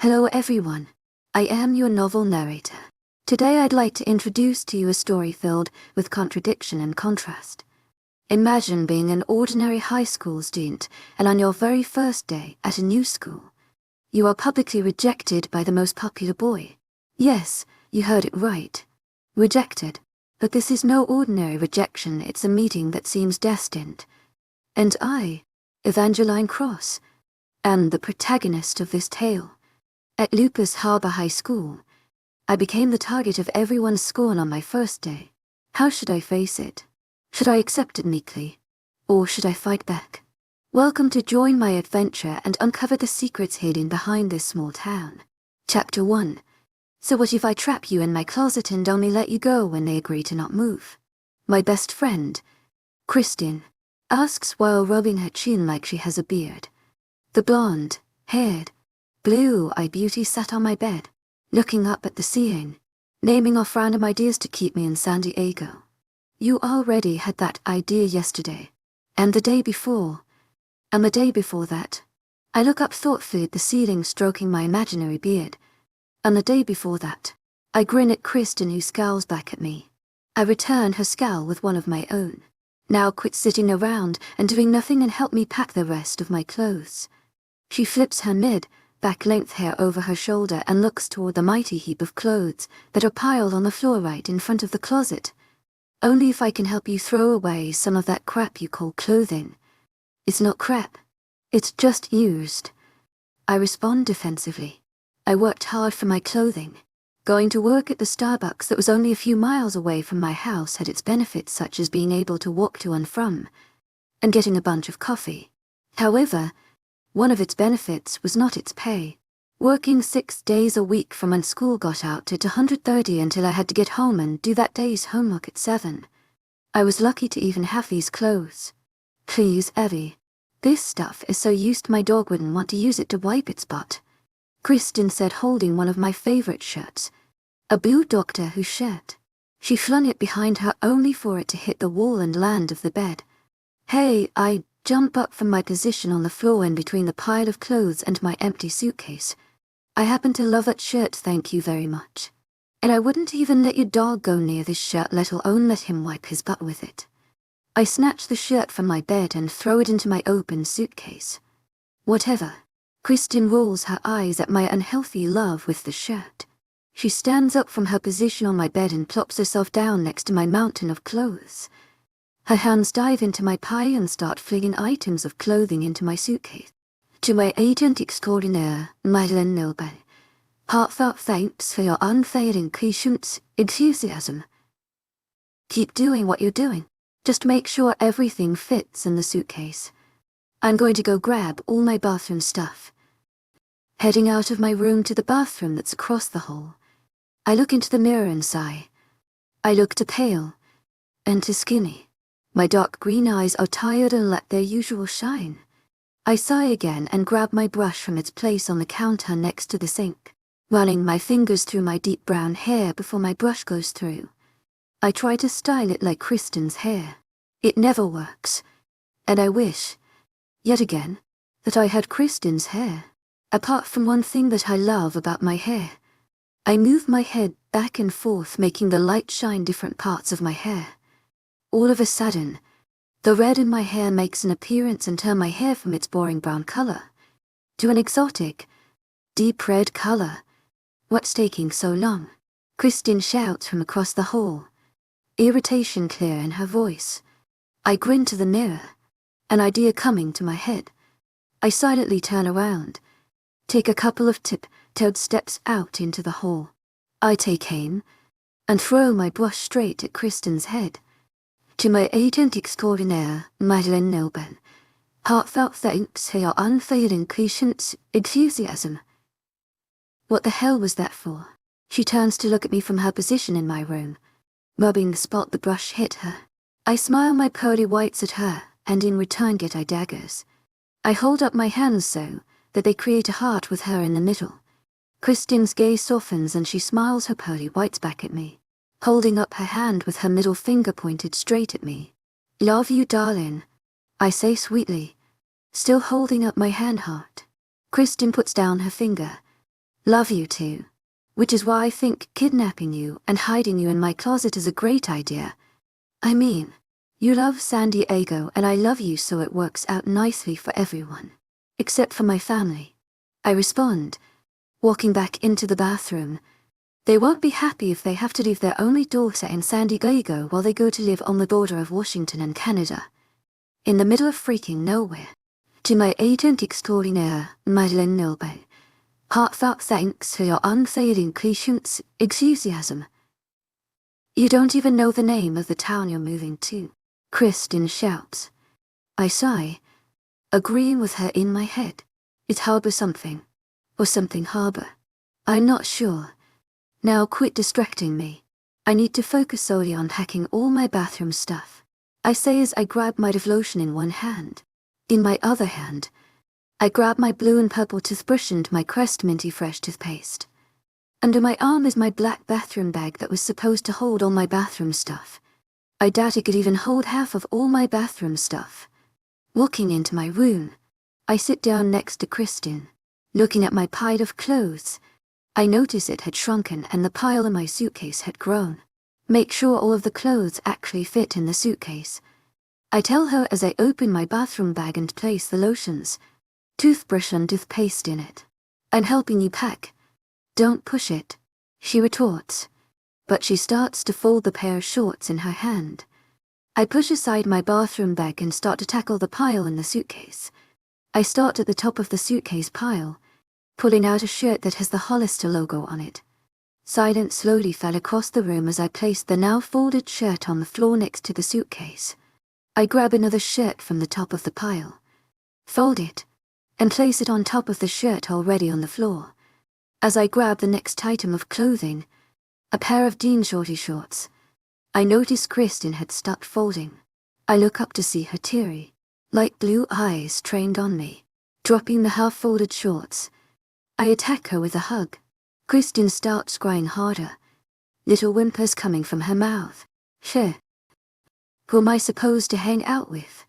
Hello everyone. I am your novel narrator. Today I'd like to introduce to you a story filled with contradiction and contrast. Imagine being an ordinary high school student, and on your very first day at a new school, you are publicly rejected by the most popular boy. Yes, you heard it right. Rejected. But this is no ordinary rejection, it's a meeting that seems destined. And I, Evangeline Cross, am the protagonist of this tale. At Lupus Harbor High School, I became the target of everyone's scorn on my first day. How should I face it? Should I accept it meekly? Or should I fight back? Welcome to join my adventure and uncover the secrets hidden behind this small town. Chapter 1. So what if I trap you in my closet and only let you go when they agree to not move? My best friend, Kristin, asks while rubbing her chin like she has a beard. The blonde-haired, blue-eyed beauty sat on my bed, looking up at the ceiling, naming off random ideas to keep me in San Diego. You already had that idea yesterday, and the day before, and the day before that. I look up thoughtfully at the ceiling, stroking my imaginary beard. And the day before that, I grin at Kristin, who scowls back at me. I return her scowl with one of my own. Now quit sitting around and doing nothing and help me pack the rest of my clothes. She flips her back length hair over her shoulder and looks toward the mighty heap of clothes that are piled on the floor right in front of the closet. Only if I can help you throw away some of that crap you call clothing. It's not crap. It's just used. I respond defensively. I worked hard for my clothing. Going to work at the Starbucks that was only a few miles away from my house had its benefits, such as being able to walk to and from, and getting a bunch of coffee. However, one of its benefits was not its pay. Working 6 days a week from when school got out at 1:30 until I had to get home and do that day's homework at 7. I was lucky to even have these clothes. Please, Evie. This stuff is so used my dog wouldn't want to use it to wipe its butt. Kristin said, holding one of my favorite shirts. A blue Doctor Who shirt. She flung it behind her only for it to hit the wall and land of the bed. Hey, I jump up from my position on the floor in between the pile of clothes and my empty suitcase. I happen to love that shirt, thank you very much. And I wouldn't even let your dog go near this shirt, let alone let him wipe his butt with it. I snatch the shirt from my bed and throw it into my open suitcase. Whatever. Kristin rolls her eyes at my unhealthy love with the shirt. She stands up from her position on my bed and plops herself down next to my mountain of clothes. Her hands dive into my pile and start flinging items of clothing into my suitcase. To my agent extraordinaire, Madeleine Nilbay, heartfelt thanks for your unfailing patience, enthusiasm. Keep doing what you're doing. Just make sure everything fits in the suitcase. I'm going to go grab all my bathroom stuff. Heading out of my room to the bathroom that's across the hall, I look into the mirror and sigh. I look too pale and too skinny. My dark green eyes are tired and lack their usual shine. I sigh again and grab my brush from its place on the counter next to the sink, running my fingers through my deep brown hair before my brush goes through. I try to style it like Kristin's hair. It never works, and I wish, yet again, that I had Kristin's hair. Apart from one thing that I love about my hair, I move my head back and forth, making the light shine different parts of my hair. All of a sudden, the red in my hair makes an appearance and turn my hair from its boring brown color to an exotic, deep red color. What's taking so long? Kristin shouts from across the hall, irritation clear in her voice. I grin to the mirror, an idea coming to my head. I silently turn around, take a couple of tiptoed steps out into the hall. I take aim and throw my brush straight at Kristin's head. To my agent extraordinaire, Madeleine Nilbay, heartfelt thanks for your unfailing patience, enthusiasm. What the hell was that for? She turns to look at me from her position in my room, rubbing the spot the brush hit her. I smile my pearly whites at her, and in return get eye daggers. I hold up my hands so that they create a heart with her in the middle. Kristin's gaze softens and she smiles her pearly whites back at me, holding up her hand with her middle finger pointed straight at me. Love you, darling, I say sweetly, still holding up my hand heart. Kristin puts down her finger, Love you too. Which is why I think kidnapping you and hiding you in my closet is a great idea. I mean, you love San Diego and I love you, so it works out nicely for everyone. Except for my family. I respond, walking back into the bathroom. They won't be happy if they have to leave their only daughter in San Diego while they go to live on the border of Washington and Canada. In the middle of freaking nowhere. To my agent extraordinaire, Madeleine Nilbe. Heartfelt thanks for your unfailing patience, enthusiasm. You don't even know the name of the town you're moving to, Kristen shouts. I sigh, agreeing with her in my head. It's Harbor something. Or something Harbor. I'm not sure. Now quit distracting me. I need to focus solely on packing all my bathroom stuff. I say as I grab my lotion in one hand. In my other hand, I grab my blue and purple toothbrush and my Crest Minty Fresh toothpaste. Under my arm is my black bathroom bag that was supposed to hold all my bathroom stuff. I doubt it could even hold half of all my bathroom stuff. Walking into my room, I sit down next to Kristen, looking at my pile of clothes. I notice it had shrunken and the pile in my suitcase had grown. Make sure all of the clothes actually fit in the suitcase. I tell her as I open my bathroom bag and place the lotions, toothbrush and toothpaste in it. I'm helping you pack. Don't push it, she retorts. But she starts to fold the pair of shorts in her hand. I push aside my bathroom bag and start to tackle the pile in the suitcase. I start at the top of the suitcase pile, pulling out a shirt that has the Hollister logo on it. Silence slowly fell across the room as I placed the now folded shirt on the floor next to the suitcase. I grab another shirt from the top of the pile, fold it, and place it on top of the shirt already on the floor. As I grab the next item of clothing, a pair of jean shorty shorts, I notice Kristen had stopped folding. I look up to see her teary, light blue eyes trained on me. Dropping the half-folded shorts, I attack her with a hug. Kristen starts crying harder, little whimpers coming from her mouth. Who am I supposed to hang out with?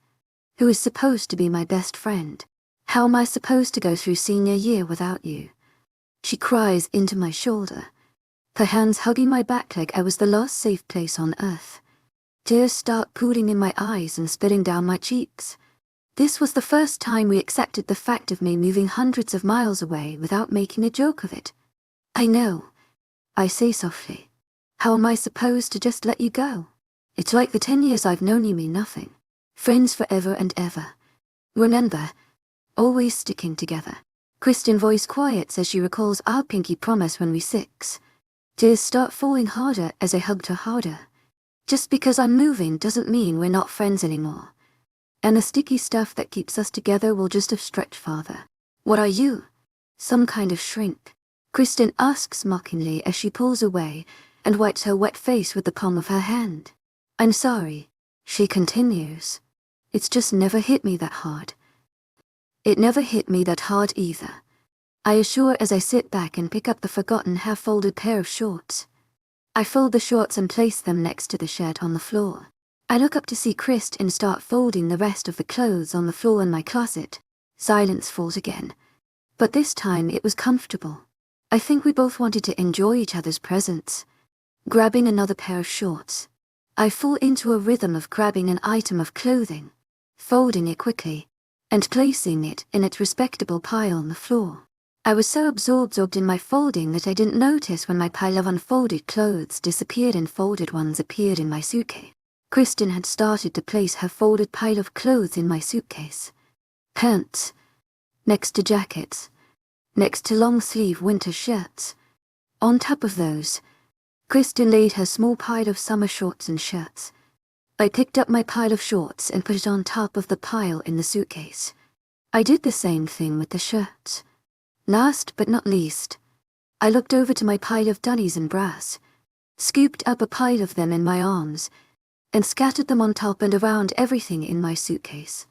Who is supposed to be my best friend? How am I supposed to go through senior year without you? She cries into my shoulder, her hands hugging my back like I was the last safe place on earth. Tears start pooling in my eyes and spilling down my cheeks. This was the first time we accepted the fact of me moving hundreds of miles away without making a joke of it. I know, I say softly. How am I supposed to just let you go? It's like the 10 years I've known you mean nothing. Friends forever and ever. Remember, always sticking together. Kristen's voice quiets as she recalls our pinky promise when we 6. Tears start falling harder as I hugged her harder. Just because I'm moving doesn't mean we're not friends anymore. And the sticky stuff that keeps us together will just have stretched farther. What are you? Some kind of shrink? Kristen asks mockingly as she pulls away and wipes her wet face with the palm of her hand. I'm sorry, she continues. It's just never hit me that hard. It never hit me that hard either, I assure as I sit back and pick up the forgotten half-folded pair of shorts. I fold the shorts and place them next to the shirt on the floor. I look up to see Kristen start folding the rest of the clothes on the floor in my closet. Silence falls again. But this time it was comfortable. I think we both wanted to enjoy each other's presence. Grabbing another pair of shorts, I fall into a rhythm of grabbing an item of clothing, folding it quickly, and placing it in its respectable pile on the floor. I was so absorbed in my folding that I didn't notice when my pile of unfolded clothes disappeared and folded ones appeared in my suitcase. Kristen had started to place her folded pile of clothes in my suitcase. Pants, next to jackets, next to long-sleeve winter shirts. On top of those, Kristen laid her small pile of summer shorts and shirts. I picked up my pile of shorts and put it on top of the pile in the suitcase. I did the same thing with the shirts. Last but not least, I looked over to my pile of dunnies and brass, scooped up a pile of them in my arms, and scattered them on top and around everything in my suitcase.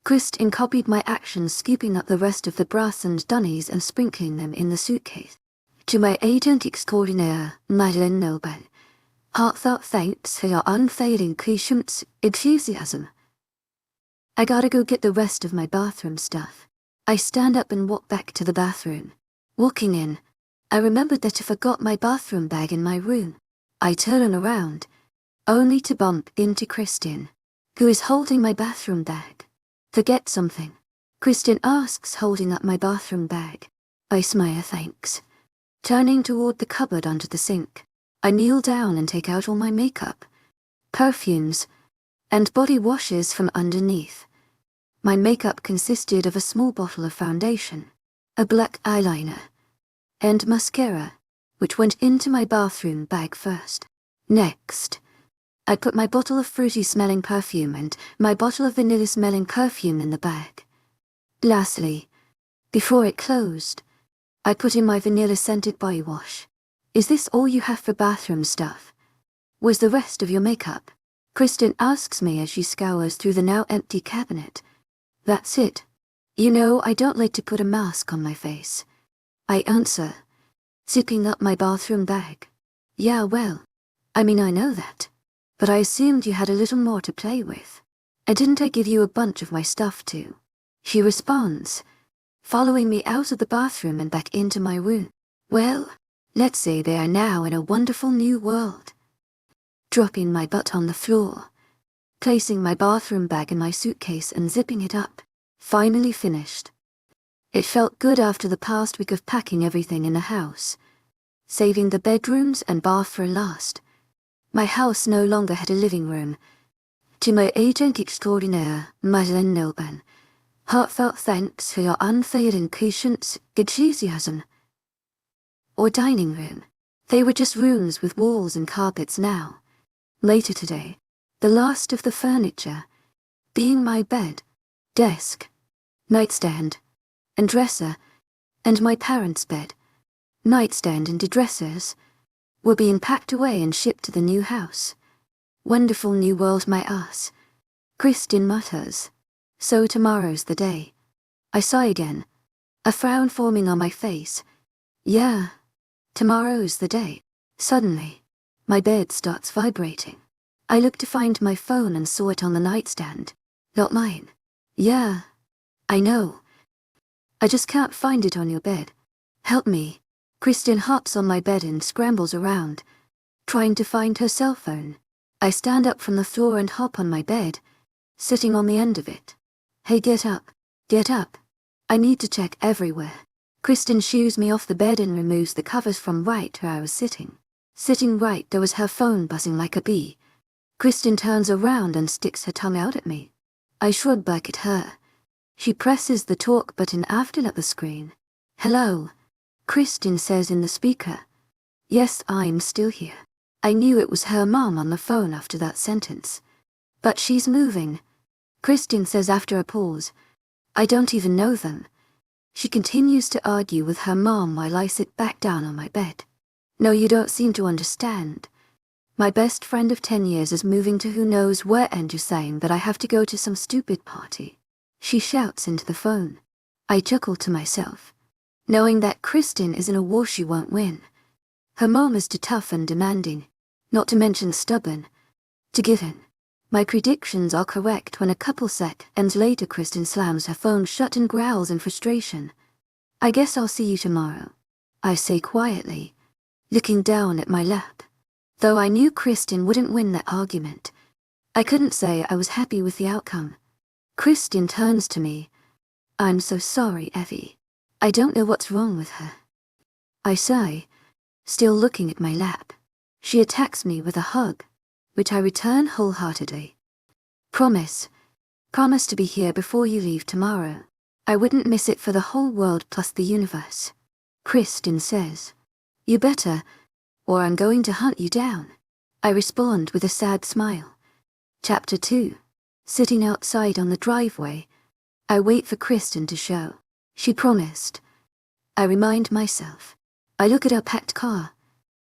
Kristen copied my actions, scooping up the rest of the brass and dunnies and sprinkling them in the suitcase. To my agent extraordinaire, Madeleine Nobel, heartfelt thanks for your unfailing patience, enthusiasm. I gotta go get the rest of my bathroom stuff. I stand up and walk back to the bathroom. Walking in, I remembered that I forgot my bathroom bag in my room. I turn around, only to bump into Kristin, who is holding my bathroom bag. Forget something? Kristin asks, holding up my bathroom bag. I smile thanks. Turning toward the cupboard under the sink, I kneel down and take out all my makeup, perfumes, and body washes from underneath. My makeup consisted of a small bottle of foundation, a black eyeliner, and mascara, which went into my bathroom bag first. Next, I put my bottle of fruity-smelling perfume and my bottle of vanilla-smelling perfume in the bag. Lastly, before it closed, I put in my vanilla-scented body wash. Is this all you have for bathroom stuff? Was the rest of your makeup? Kristin asks me as she scours through the now empty cabinet. That's it. You know, I don't like to put a mask on my face. I answer, zipping up my bathroom bag. Yeah, well, I mean, I know that. But I assumed you had a little more to play with. Didn't I give you a bunch of my stuff too? She responds, following me out of the bathroom and back into my room. Well, let's say they are now in a wonderful new world. Dropping my butt on the floor, placing my bathroom bag in my suitcase and zipping it up. Finally finished. It felt good after the past week of packing everything in the house, saving the bedrooms and bath for last. My house no longer had a living room. To my agent extraordinaire, webnovel, heartfelt thanks for your unfailing patience, enthusiasm. Or dining room. They were just rooms with walls and carpets now. Later today, the last of the furniture, being my bed, desk, nightstand, and dresser, and my parents' bed, nightstand and dressers, were being packed away and shipped to the new house. Wonderful new world, my ass. Kristin mutters. So tomorrow's the day. I sigh again, a frown forming on my face. Yeah, tomorrow's the day. Suddenly, my bed starts vibrating. I look to find my phone and saw it on the nightstand. Not mine. Yeah, I know. I just can't find it on your bed. Help me. Kristin hops on my bed and scrambles around, trying to find her cell phone. I stand up from the floor and hop on my bed, sitting on the end of it. Hey, get up. Get up. I need to check everywhere. Kristin shoos me off the bed and removes the covers from right where I was sitting. Sitting right there was her phone buzzing like a bee. Kristin turns around and sticks her tongue out at me. I shrug back at her. She presses the talk button after at the screen. Hello, Kristin says in the speaker. Yes, I'm still here. I knew it was her mom on the phone after that sentence. But she's moving, Kristin says after a pause. I don't even know them. She continues to argue with her mom while I sit back down on my bed. No, you don't seem to understand. My best friend of 10 years is moving to who knows where, and you're saying that I have to go to some stupid party. She shouts into the phone. I chuckle to myself, knowing that Kristin is in a war she won't win. Her mom is too tough and demanding, not to mention stubborn, to give in. My predictions are correct when a couple seconds later Kristin slams her phone shut and growls in frustration. I guess I'll see you tomorrow, I say quietly, looking down at my lap. Though I knew Kristin wouldn't win that argument, I couldn't say I was happy with the outcome. Kristin turns to me. I'm so sorry, Evie. I don't know what's wrong with her. I sigh, still looking at my lap. She attacks me with a hug, which I return wholeheartedly. Promise to be here before you leave tomorrow. I wouldn't miss it for the whole world plus the universe, Kristin says. You better, or I'm going to hunt you down. I respond with a sad smile. Chapter 2. Sitting outside on the driveway, I wait for Kristin to show. She promised. I remind myself. I look at her packed car,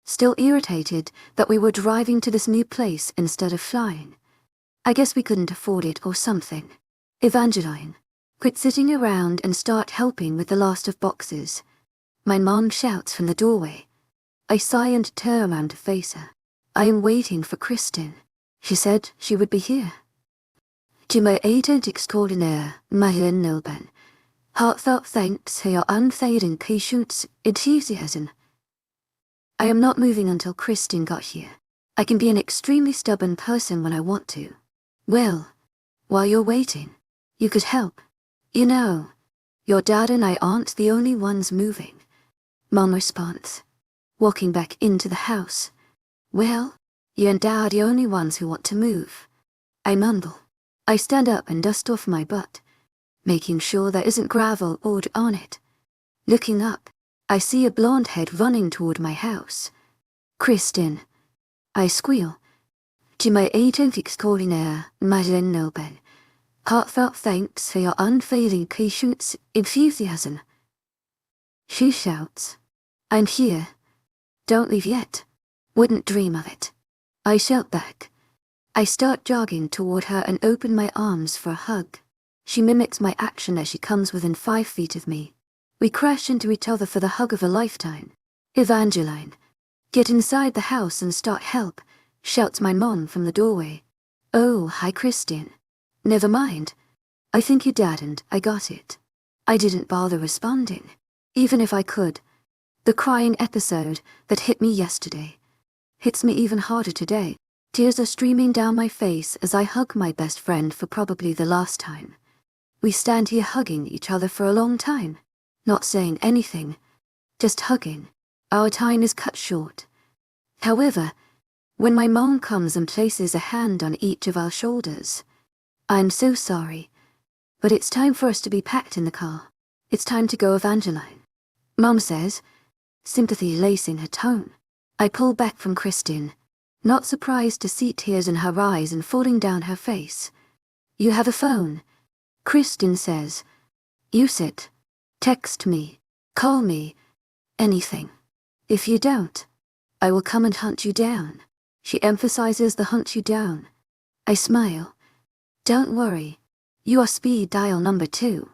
still irritated that we were driving to this new place instead of flying. I guess we couldn't afford it or something. Evangeline, quit sitting around and start helping with the last of boxes. My mom shouts from the doorway. I sigh and turn around to face her. I am waiting for Kristin. She said she would be here. To my agent extraordinaire, webnovel, heartfelt thanks for your unfailing patience, enthusiasm. I am not moving until Kristin got here. I can be an extremely stubborn person when I want to. Well, while you're waiting, you could help. You know, your dad and I aren't the only ones moving. Mom responds, walking back into the house. Well, you and Dad are the only ones who want to move. I mumble. I stand up and dust off my butt, making sure there isn't gravel or dirt on it. Looking up, I see a blonde head running toward my house. Kristin. I squeal. To my agent extraordinaire, Madeleine Nobel. Heartfelt thanks for your unfailing patience, enthusiasm. She shouts. I'm here. Don't leave yet. Wouldn't dream of it. I shout back. I start jogging toward her and open my arms for a hug. She mimics my action as she comes within 5 feet of me. We crash into each other for the hug of a lifetime. Evangeline. Get inside the house and start help, shouts my mom from the doorway. Oh, hi Kristin. Never mind. I think you dad and I got it. I didn't bother responding. Even if I could. The crying episode that hit me yesterday hits me even harder today. Tears are streaming down my face as I hug my best friend for probably the last time. We stand here hugging each other for a long time, not saying anything, just hugging. Our time is cut short. However, when my mom comes and places a hand on each of our shoulders, I'm so sorry, but it's time for us to be packed in the car. It's time to go, Evangeline. Mom says, sympathy lacing her tone. I pull back from Kristin, not surprised to see tears in her eyes and falling down her face. You have a phone, Kristin says. Use it. Text me. Call me. Anything. If you don't, I will come and hunt you down. She emphasizes the hunt you down. I smile. Don't worry. You are speed dial number 2.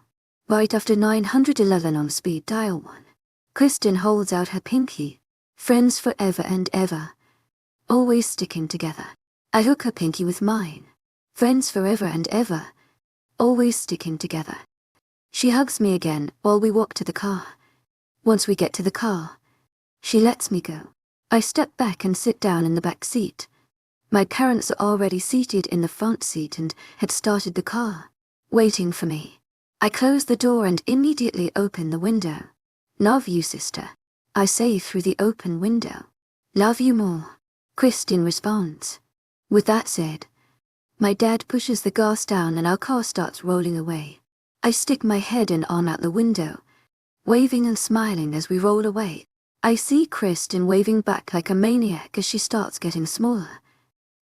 Right after 911 on speed dial 1. Kristin holds out her pinky. Friends forever and ever. Always sticking together. I hook her pinky with mine. Friends forever and ever. Always sticking together. She hugs me again while we walk to the car. Once we get to the car, she lets me go. I step back and sit down in the back seat. My parents are already seated in the front seat and had started the car, waiting for me. I close the door and immediately open the window. Love you, sister, I say through the open window. Love you more, Kristin responds. With that said, my dad pushes the gas down and our car starts rolling away. I stick my head in on out the window, waving and smiling as we roll away. I see Kristin waving back like a maniac as she starts getting smaller.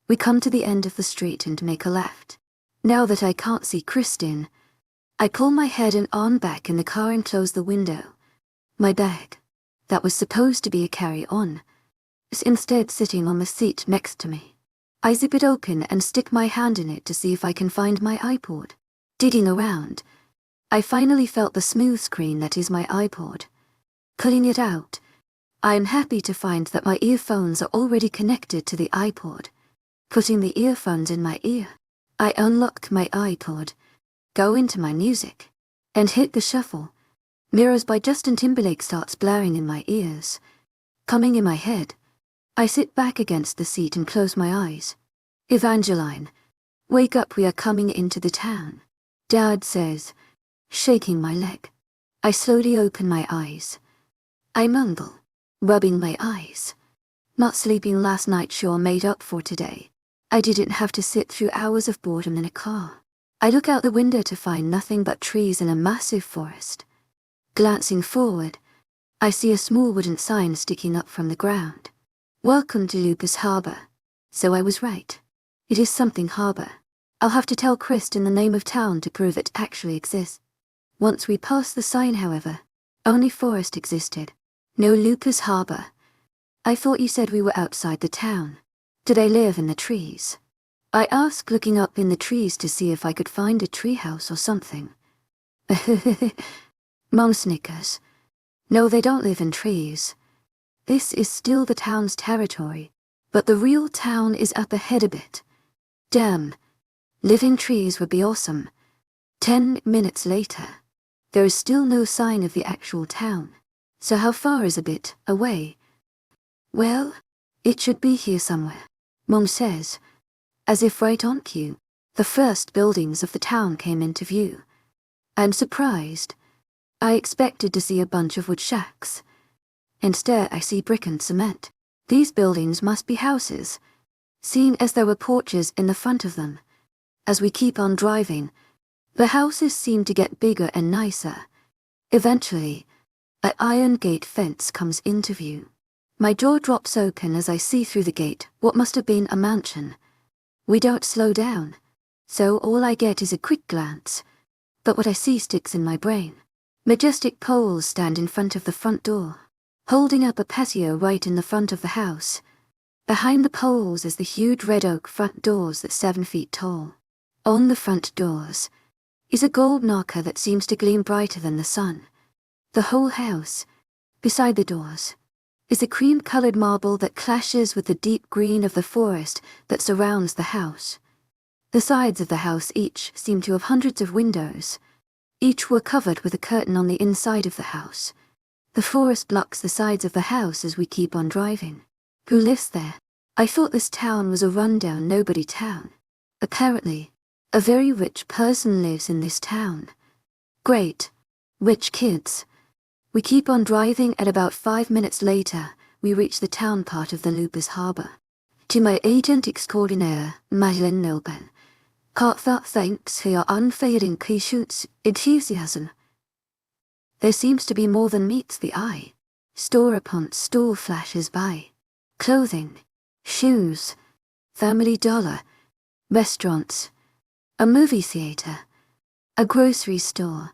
We come to the end of the street and make a left. Now that I can't see Kristin, I pull my head and arm back in the car and close the window. My bag, that was supposed to be a carry-on, is instead sitting on the seat next to me. I zip it open and stick my hand in it to see if I can find my iPod. Digging around, I finally felt the smooth screen that is my iPod. Pulling it out, I am happy to find that my earphones are already connected to the iPod. Putting the earphones in my ear, I unlock my iPod, go into my music, and hit the shuffle. Mirrors by Justin Timberlake starts blaring in my ears. Coming in my head, I sit back against the seat and close my eyes. Evangeline, wake up, we are coming into the town, Dad says, shaking my leg. I slowly open my eyes. I mumble, rubbing my eyes. Not sleeping last night sure made up for today. I didn't have to sit through hours of boredom in a car. I look out the window to find nothing but trees and a massive forest. Glancing forward, I see a small wooden sign sticking up from the ground. Welcome to Lupus Harbor. So I was right. It is something harbor. I'll have to tell Kristin the name of town to prove it actually exists. Once we passed the sign, however, only forest existed. No Lupus Harbor. I thought you said we were outside the town. Do they live in the trees? I asked, looking up in the trees to see if I could find a treehouse or something. Mom snickers. No, they don't live in trees. This is still the town's territory, but the real town is up ahead a bit. Damn. Living trees would be awesome. 10 minutes later, there is still no sign of the actual town. So how far is a bit away? Well, it should be here somewhere, Mom says, as if right on cue. The first buildings of the town came into view. I'm surprised. I expected to see a bunch of wood shacks. Instead, I see brick and cement. These buildings must be houses, seeing as there were porches in the front of them. As we keep on driving, the houses seem to get bigger and nicer. Eventually, an iron gate fence comes into view. My jaw drops open as I see through the gate what must have been a mansion. We don't slow down, so all I get is a quick glance, but what I see sticks in my brain. Majestic poles stand in front of the front door, holding up a patio right in the front of the house. Behind the poles is the huge red oak front doors that's 7 feet tall. On the front doors is a gold knocker that seems to gleam brighter than the sun. The whole house, beside the doors, is a cream-colored marble that clashes with the deep green of the forest that surrounds the house. The sides of the house each seem to have hundreds of windows. Each were covered with a curtain on the inside of the house. The forest blocks the sides of the house as we keep on driving. Who lives there? I thought this town was a rundown nobody town. Apparently, a very rich person lives in this town. Great. Rich kids. We keep on driving and about 5 minutes later, we reach the town part of the Lupus Harbor. To my agent extraordinaire, Madeleine Nilben, heartfelt thanks for your unfailing patience, enthusiasm. There seems to be more than meets the eye. Store upon store flashes by. Clothing, shoes, Family Dollar, restaurants, a movie theater, a grocery store,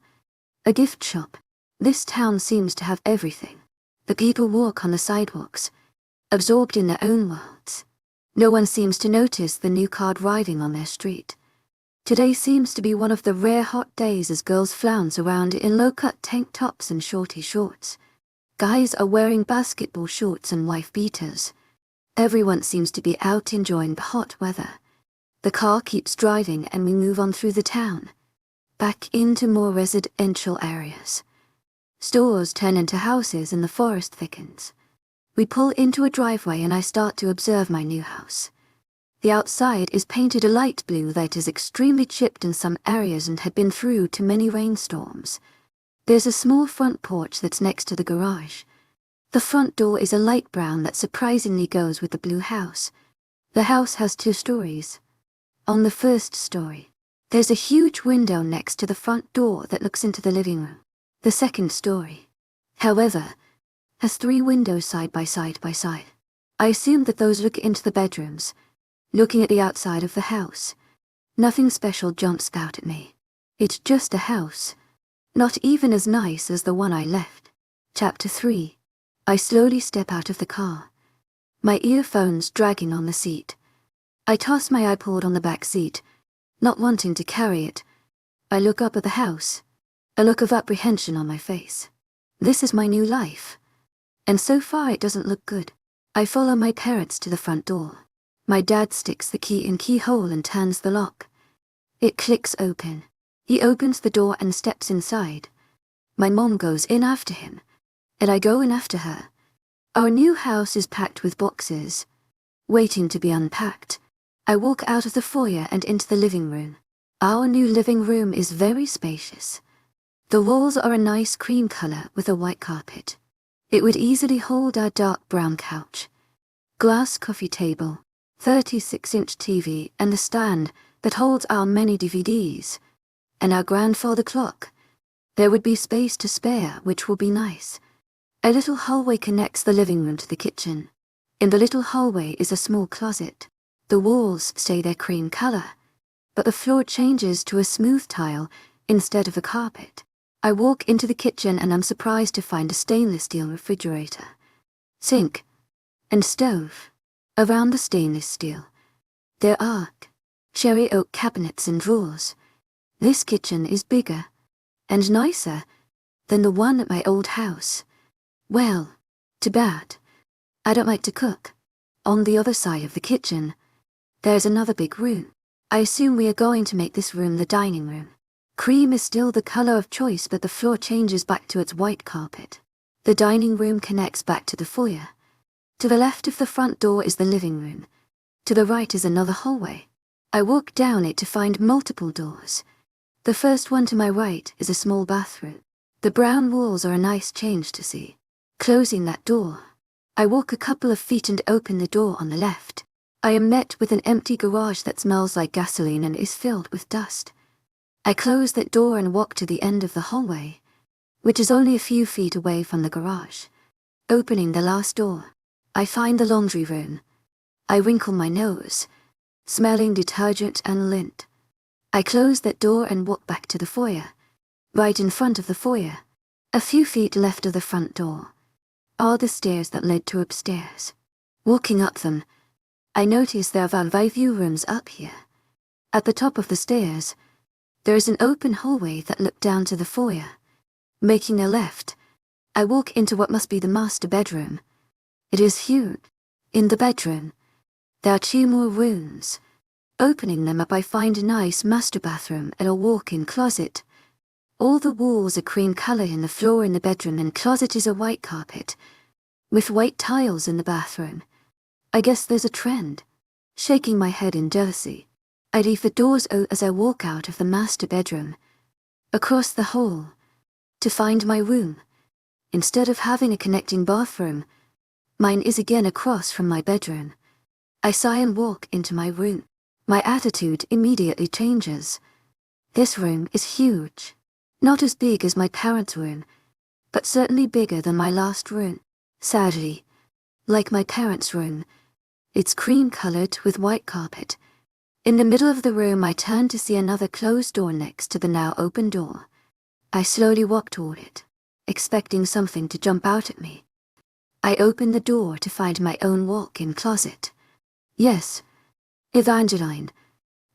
a gift shop. This town seems to have everything. The people walk on the sidewalks, absorbed in their own worlds. No one seems to notice the new car driving on their street. Today seems to be one of the rare hot days as girls flounce around in low-cut tank tops and shorty shorts. Guys are wearing basketball shorts and wife beaters. Everyone seems to be out enjoying the hot weather. The car keeps driving and we move on through the town, back into more residential areas. Stores turn into houses and the forest thickens. We pull into a driveway and I start to observe my new house. The outside is painted a light blue that is extremely chipped in some areas and had been through to many rainstorms. There's a small front porch that's next to the garage. The front door is a light brown that surprisingly goes with the blue house. The house has 2 stories. On the first story, there's a huge window next to the front door that looks into the living room. The second story, however, has 3 windows side by side by side. I assume that those look into the bedrooms. Looking at the outside of the house, nothing special jumps out at me. It's just a house, not even as nice as the one I left. Chapter 3. I slowly step out of the car, my earphones dragging on the seat. I toss my iPod on the back seat, not wanting to carry it. I look up at the house, a look of apprehension on my face. This is my new life, and so far it doesn't look good. I follow my parents to the front door. My dad sticks the key in keyhole and turns the lock. It clicks open. He opens the door and steps inside. My mom goes in after him, and I go in after her. Our new house is packed with boxes, waiting to be unpacked. I walk out of the foyer and into the living room. Our new living room is very spacious. The walls are a nice cream color with a white carpet. It would easily hold our dark brown couch. Glass coffee table, 36-inch TV and the stand that holds our many DVDs. And our grandfather clock. There would be space to spare, which will be nice. A little hallway connects the living room to the kitchen. In the little hallway is a small closet. The walls stay their cream color, but the floor changes to a smooth tile instead of a carpet. I walk into the kitchen and I'm surprised to find a stainless steel refrigerator, sink, and stove. Around the stainless steel, there are cherry oak cabinets and drawers. This kitchen is bigger and nicer than the one at my old house. Well, too bad. I don't like to cook. On the other side of the kitchen, there's another big room. I assume we are going to make this room the dining room. Cream is still the color of choice, but the floor changes back to its white carpet. The dining room connects back to the foyer. To the left of the front door is the living room. To the right is another hallway. I walk down it to find multiple doors. The first one to my right is a small bathroom. The brown walls are a nice change to see. Closing that door, I walk a couple of feet and open the door on the left. I am met with an empty garage that smells like gasoline and is filled with dust. I close that door and walk to the end of the hallway, which is only a few feet away from the garage. Opening the last door, I find the laundry room. I wrinkle my nose, smelling detergent and lint. I close that door and walk back to the foyer. Right in front of the foyer, a few feet left of the front door, are the stairs that led to upstairs. Walking up them, I notice there are very few rooms up here. At the top of the stairs, there is an open hallway that look down to the foyer. Making a left, I walk into what must be the master bedroom. It is huge. In the bedroom, there are 2 more rooms. Opening them up, I find a nice master bathroom and a walk-in closet. All the walls are cream color and the floor in the bedroom and closet is a white carpet, with white tiles in the bathroom. I guess there's a trend. Shaking my head in jealousy, I leave the doors open as I walk out of the master bedroom, across the hall, to find my room. Instead of having a connecting bathroom, mine is again across from my bedroom. I sigh and walk into my room. My attitude immediately changes. This room is huge. Not as big as my parents' room, but certainly bigger than my last room. Sadly, like my parents' room, it's cream-colored with white carpet. In the middle of the room, I turn to see another closed door next to the now open door. I slowly walk toward it, expecting something to jump out at me. I open the door to find my own walk-in closet. Yes, Evangeline,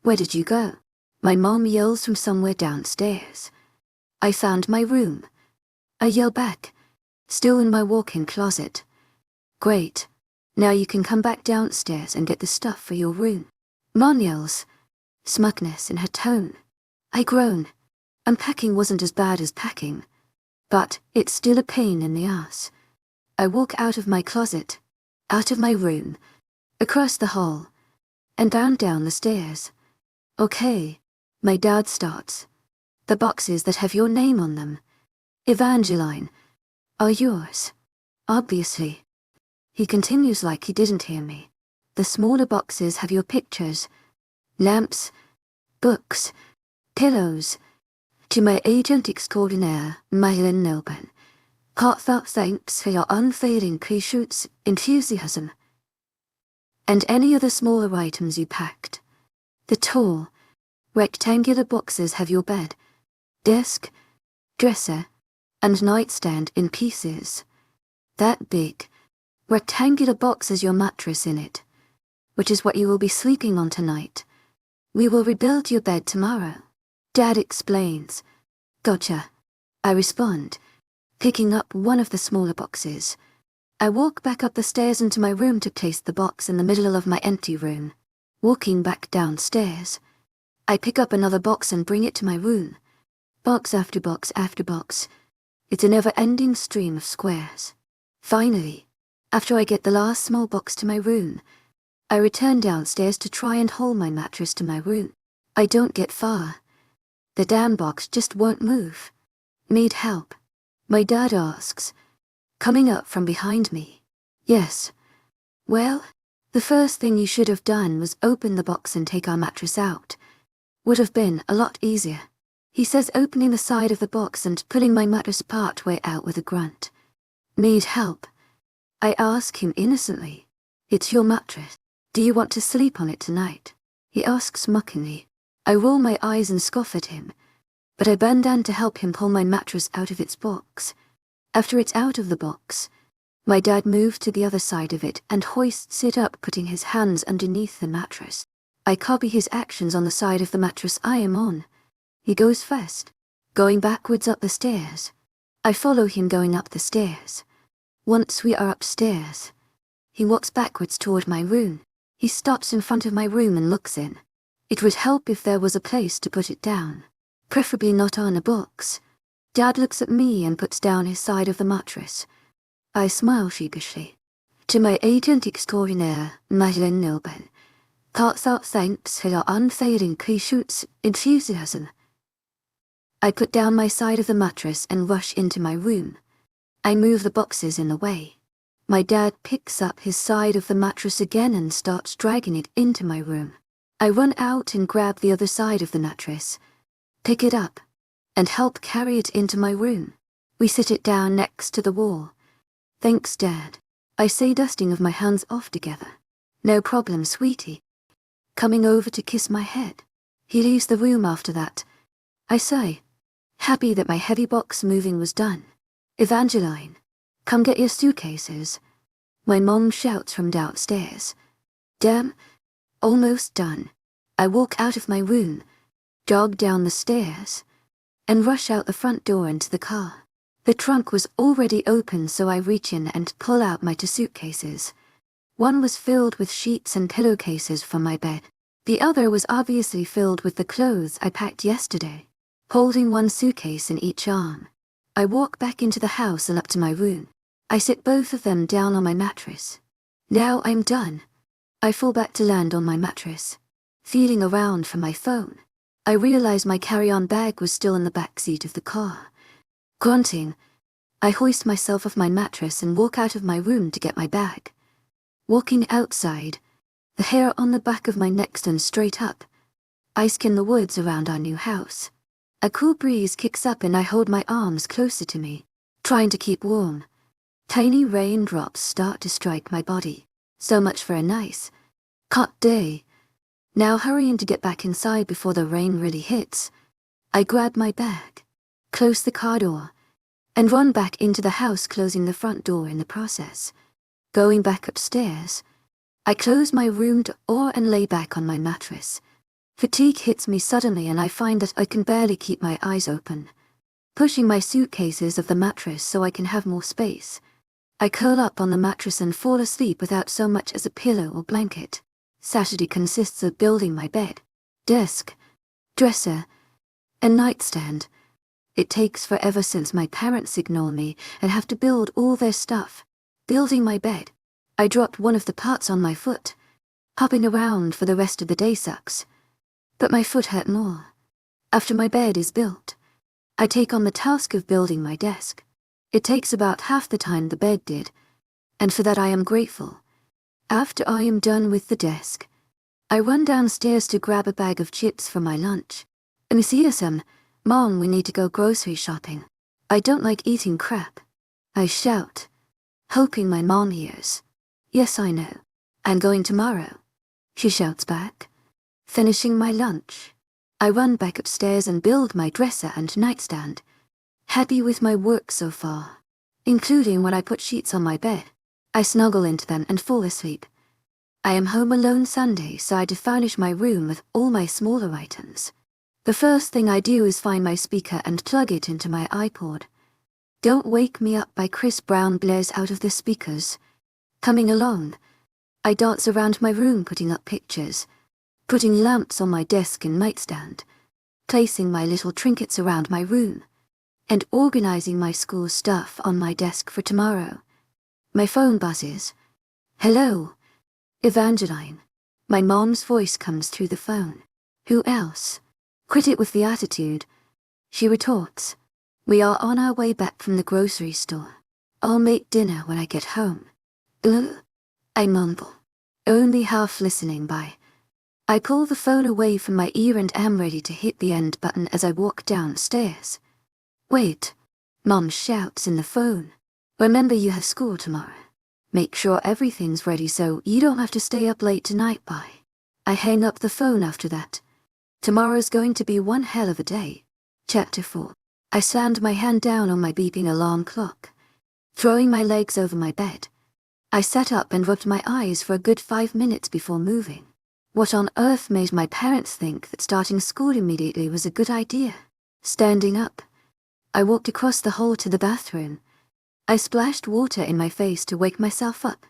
where did you go? My mom yells from somewhere downstairs. I found my room. I yell back, still in my walk-in closet. Great. Now you can come back downstairs and get the stuff for your room. Mom yells, smugness in her tone. I groan. Unpacking wasn't as bad as packing, but it's still a pain in the ass. I walk out of my closet, out of my room, across the hall, and down the stairs. Okay, my dad starts. The boxes that have your name on them, Evangeline, are yours. Obviously. He continues like he didn't hear me. The smaller boxes have your pictures, lamps, books, pillows. To my agent extraordinaire, Marilyn Nelben, heartfelt thanks for your unfailing patience, enthusiasm, and any other smaller items you packed. The tall, rectangular boxes have your bed, desk, dresser, and nightstand in pieces. That big, rectangular box has your mattress in it, which is what you will be sleeping on tonight. We will rebuild your bed tomorrow. Dad explains. Gotcha. I respond, picking up one of the smaller boxes. I walk back up the stairs into my room to place the box in the middle of my empty room. Walking back downstairs, I pick up another box and bring it to my room. Box after box after box. It's a never-ending stream of squares. Finally, after I get the last small box to my room, I return downstairs to try and haul my mattress to my room. I don't get far. The damn box just won't move. Need help? My dad asks, coming up from behind me. Yes. Well, the first thing you should have done was open the box and take our mattress out. Would have been a lot easier. He says, opening the side of the box and pulling my mattress part way out with a grunt. Need help? I ask him innocently. It's your mattress. Do you want to sleep on it tonight? He asks mockingly. I roll my eyes and scoff at him, but I bend down to help him pull my mattress out of its box. After it's out of the box, my dad moves to the other side of it and hoists it up, putting his hands underneath the mattress. I copy his actions on the side of the mattress I am on. He goes first, going backwards up the stairs. I follow him going up the stairs. Once we are upstairs, he walks backwards toward my room. He stops in front of my room and looks in. It would help if there was a place to put it down, preferably not on a box. Dad looks at me and puts down his side of the mattress. I smile sheepishly. To my agent extraordinaire, Madeleine Nobel, hearts out thanks for your unfailing patience, enthusiasm. I put down my side of the mattress and rush into my room. I move the boxes in the way. My dad picks up his side of the mattress again and starts dragging it into my room. I run out and grab the other side of the mattress, pick it up, and help carry it into my room. We sit it down next to the wall. Thanks, Dad, I say, dusting of my hands off together. No problem, sweetie. Coming over to kiss my head. He leaves the room after that. I say, happy that my heavy box moving was done. Evangeline, come get your suitcases. My mom shouts from downstairs. Damn, almost done. I walk out of my room, jog down the stairs, and rush out the front door into the car. The trunk was already open, so I reach in and pull out my two suitcases. One was filled with sheets and pillowcases from my bed. The other was obviously filled with the clothes I packed yesterday. Holding one suitcase in each arm, I walk back into the house and up to my room. I sit both of them down on my mattress. Now I'm done. I fall back to land on my mattress. Feeling around for my phone, I realize my carry-on bag was still in the back seat of the car. Grunting, I hoist myself off my mattress and walk out of my room to get my bag. Walking outside, the hair on the back of my neck stands straight up. I scan the woods around our new house. A cool breeze kicks up and I hold my arms closer to me, trying to keep warm. Tiny raindrops start to strike my body. So much for a nice, hot day. Now hurrying to get back inside before the rain really hits. I grab my bag, close the car door, and run back into the house, closing the front door in the process. Going back upstairs, I close my room door and lay back on my mattress. Fatigue hits me suddenly and I find that I can barely keep my eyes open. Pushing my suitcases off the mattress so I can have more space, I curl up on the mattress and fall asleep without so much as a pillow or blanket. Saturday consists of building my bed, desk, dresser, and nightstand. It takes forever since my parents ignore me and have to build all their stuff. Building my bed, I dropped one of the parts on my foot. Hopping around for the rest of the day sucks. But my foot hurt more. After my bed is built, I take on the task of building my desk. It takes about half the time the bed did, and for that I am grateful. After I am done with the desk, I run downstairs to grab a bag of chips for my lunch. Let me see you some. Mom, we need to go grocery shopping. I don't like eating crap. I shout, hoping my mom hears. Yes, I know. I'm going tomorrow. She shouts back. Finishing my lunch, I run back upstairs and build my dresser and nightstand. Happy with my work so far, including when I put sheets on my bed. I snuggle into them and fall asleep. I am home alone Sunday, so I had to furnish my room with all my smaller items. The first thing I do is find my speaker and plug it into my iPod. Don't Wake Me Up by Chris Brown blares out of the speakers. Coming along, I dance around my room putting up pictures, putting lamps on my desk and nightstand, placing my little trinkets around my room, and organizing my school stuff on my desk for tomorrow. My phone buzzes. Hello, Evangeline. My mom's voice comes through the phone. Who else? Quit it with the attitude. She retorts. We are on our way back from the grocery store. I'll make dinner when I get home. I mumble, only half listening by. I pull the phone away from my ear and am ready to hit the end button as I walk downstairs. Wait, Mom shouts in the phone. Remember you have school tomorrow. Make sure everything's ready so you don't have to stay up late tonight by. I hang up the phone after that. Tomorrow's going to be one hell of a day. Chapter 4. I slammed my hand down on my beeping alarm clock. Throwing my legs over my bed, I sat up and rubbed my eyes for a good 5 minutes before moving. What on earth made my parents think that starting school immediately was a good idea? Standing up, I walked across the hall to the bathroom. I splashed water in my face to wake myself up.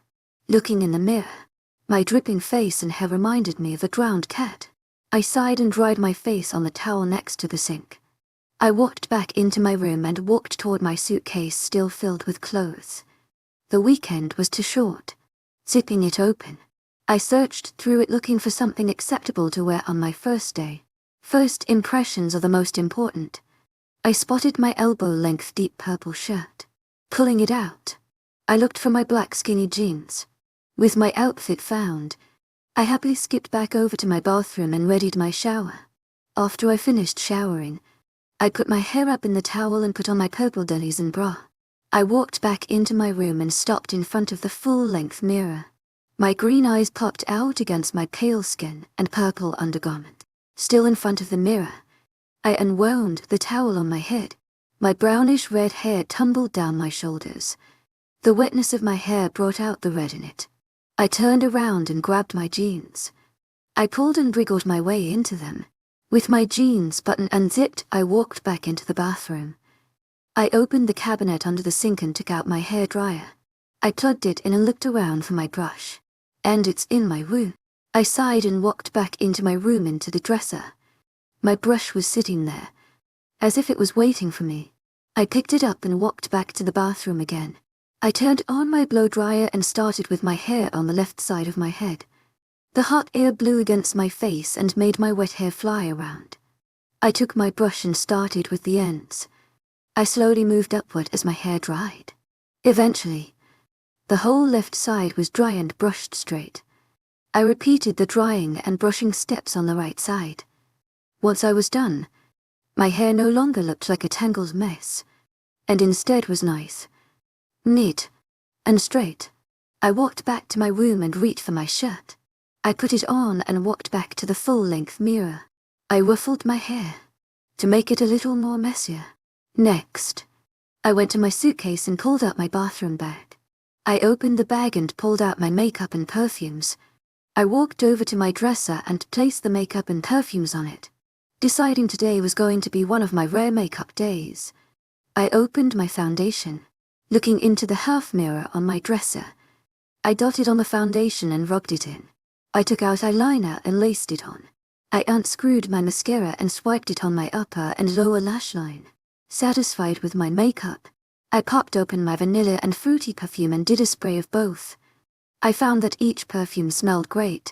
Looking in the mirror, my dripping face and hair reminded me of a drowned cat. I sighed and dried my face on the towel next to the sink. I walked back into my room and walked toward my suitcase still filled with clothes. The weekend was too short. Zipping it open, I searched through it looking for something acceptable to wear on my first day. First impressions are the most important. I spotted my elbow-length deep purple shirt. Pulling it out, I looked for my black skinny jeans. With my outfit found, I happily skipped back over to my bathroom and readied my shower. After I finished showering, I put my hair up in the towel and put on my purple denizen and bra. I walked back into my room and stopped in front of the full-length mirror. My green eyes popped out against my pale skin and purple undergarment. Still in front of the mirror, I unwound the towel on my head. My brownish-red hair tumbled down my shoulders. The wetness of my hair brought out the red in it. I turned around and grabbed my jeans. I pulled and wriggled my way into them. With my jeans button unzipped, I walked back into the bathroom. I opened the cabinet under the sink and took out my hairdryer. I plugged it in and looked around for my brush. And it's in my room. I sighed and walked back into my room into the dresser. My brush was sitting there, as if it was waiting for me. I picked it up and walked back to the bathroom again. I turned on my blow dryer and started with my hair on the left side of my head. The hot air blew against my face and made my wet hair fly around. I took my brush and started with the ends. I slowly moved upward as my hair dried. Eventually, the whole left side was dry and brushed straight. I repeated the drying and brushing steps on the right side. Once I was done, my hair no longer looked like a tangled mess, and instead was nice, neat, and straight. I walked back to my room and reached for my shirt. I put it on and walked back to the full-length mirror. I ruffled my hair to make it a little more messier. Next, I went to my suitcase and pulled out my bathroom bag. I opened the bag and pulled out my makeup and perfumes. I walked over to my dresser and placed the makeup and perfumes on it. Deciding today was going to be one of my rare makeup days, I opened my foundation. Looking into the half mirror on my dresser, I dotted on the foundation and rubbed it in. I took out eyeliner and laced it on. I unscrewed my mascara and swiped it on my upper and lower lash line. Satisfied with my makeup, I popped open my vanilla and fruity perfume and did a spray of both. I found that each perfume smelled great,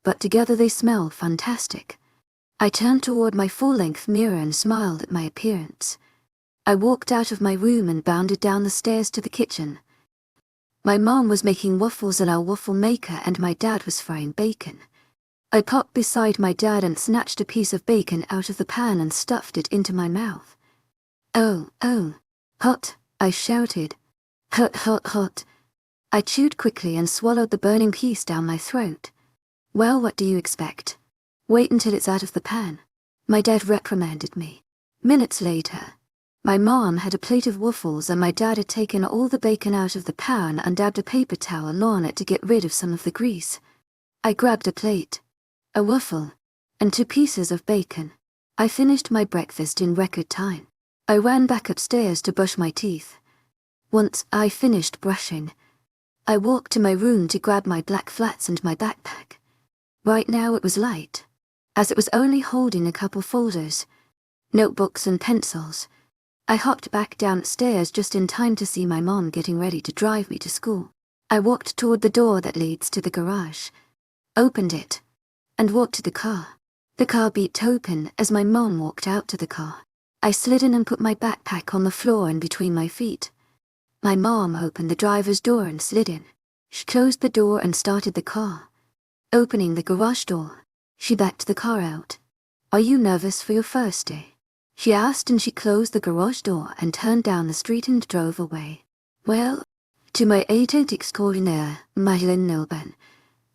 but together they smell fantastic. I turned toward my full-length mirror and smiled at my appearance. I walked out of my room and bounded down the stairs to the kitchen. My mom was making waffles in our waffle maker and my dad was frying bacon. I popped beside my dad and snatched a piece of bacon out of the pan and stuffed it into my mouth. Oh, hot, I shouted. Hot, hot, hot. I chewed quickly and swallowed the burning piece down my throat. Well, what do you expect? Wait until it's out of the pan. My dad reprimanded me. Minutes later, my mom had a plate of waffles and my dad had taken all the bacon out of the pan and dabbed a paper towel on it to get rid of some of the grease. I grabbed a plate, a waffle, and 2 pieces of bacon. I finished my breakfast in record time. I ran back upstairs to brush my teeth. Once I finished brushing, I walked to my room to grab my black flats and my backpack. Right now it was light, as it was only holding a couple folders, notebooks and pencils. I hopped back downstairs just in time to see my mom getting ready to drive me to school. I walked toward the door that leads to the garage, opened it, and walked to the car. The car beeped open as my mom walked out to the car. I slid in and put my backpack on the floor in between my feet. My mom opened the driver's door and slid in. She closed the door and started the car. Opening the garage door, she backed the car out. Are you nervous for your first day? She asked, and she closed the garage door and turned down the street and drove away. Well, to my agent extraordinaire, Madeline Nilben,